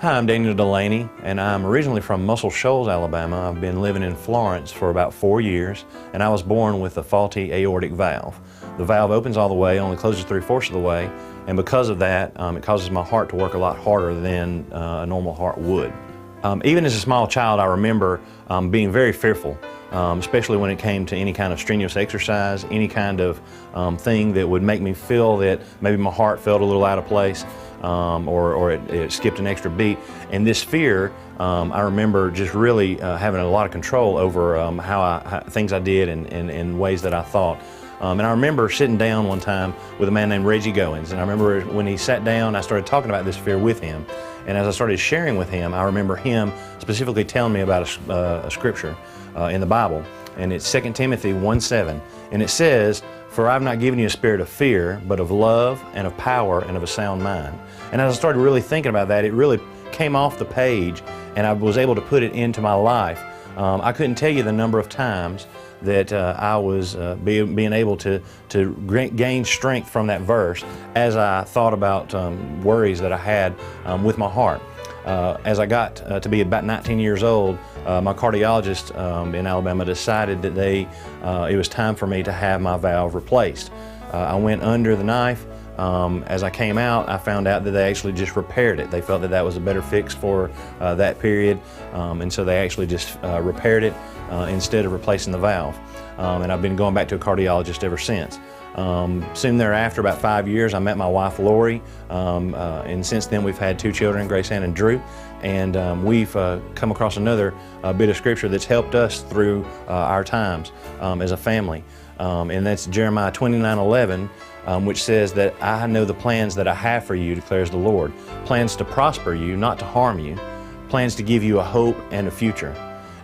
Hi, I'm DanDulaney, and I'm originally from Muscle Shoals, Alabama. I've been living in Florence for about 4 years, and I was born with a faulty aortic valve. The valve opens all the way, only closes 3/4 of the way, and because of that, it causes my heart to work a lot harder than a normal heart would. Even as a small child, I remember being very fearful, especially when it came to any kind of strenuous exercise, any kind of thing that would make me feel that maybe my heart felt a little out of place. Or it skipped an extra beat. And this fear, I remember just really having a lot of control over how things I did and ways that I thought. And I remember sitting down one time with a man named Reggie Goins, and I remember when he sat down, I started talking about this fear with him. And as I started sharing with him, I remember him specifically telling me about a scripture in the Bible, and it's 2 Timothy 1:7, and it says, "For I've not given you a spirit of fear, but of love and of power and of a sound mind." And as I started really thinking about that, it really came off the page, and I was able to put it into my life. I couldn't tell you the number of times that I was being able to gain strength from that verse as I thought about worries that I had with my heart. As I got to be about 19 years old, my cardiologist in Alabama decided that it was time for me to have my valve replaced. I went under the knife. As I came out, I found out that they actually just repaired it. They felt that that was a better fix for that period, and so they actually just repaired it instead of replacing the valve. And I've been going back to a cardiologist ever since. Soon thereafter, about 5 years, I met my wife, Lori, and since then we've had 2 children, Grace Ann and Drew, and we've come across another bit of scripture that's helped us through our times as a family, and that's Jeremiah 29:11, which says that I know the plans that I have for you, declares the Lord, plans to prosper you, not to harm you, plans to give you a hope and a future.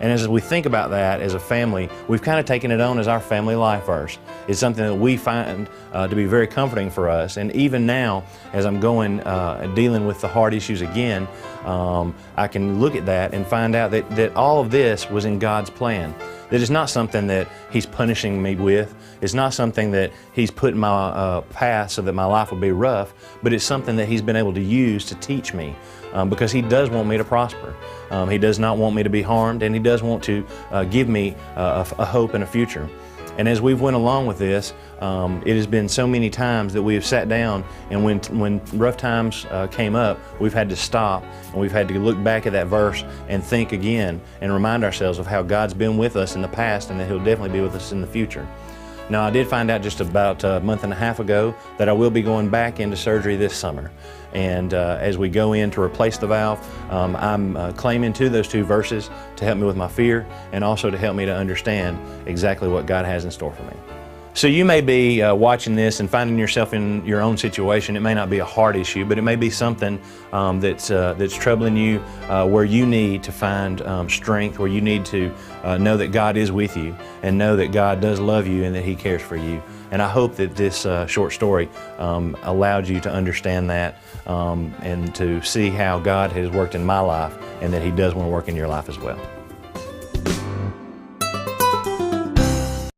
And as we think about that as a family, we've kind of taken it on as our family life verse. It's something that we find to be very comforting for us. And even now, as I'm dealing with the heart issues again, I can look at that and find out that all of this was in God's plan. That it's not something that He's punishing me with. It's not something that He's put in my path so that my life will be rough, but it's something that He's been able to use to teach me because He does want me to prosper. He does not want me to be harmed, and He does want to give me a hope and a future. And as we've went along with this, it has been so many times that we have sat down, and when rough times came up, we've had to stop and we've had to look back at that verse and think again and remind ourselves of how God's been with us in the past and that He'll definitely be with us in the future. Now, I did find out just about a month and a half ago that I will be going back into surgery this summer. And as we go in to replace the valve, I'm claiming to those 2 verses to help me with my fear and also to help me to understand exactly what God has in store for me. So you may be watching this and finding yourself in your own situation. It may not be a heart issue, but it may be something that's troubling you, where you need to find strength, where you need to know that God is with you and know that God does love you and that He cares for you. And I hope that this short story allowed you to understand that and to see how God has worked in my life and that He does want to work in your life as well.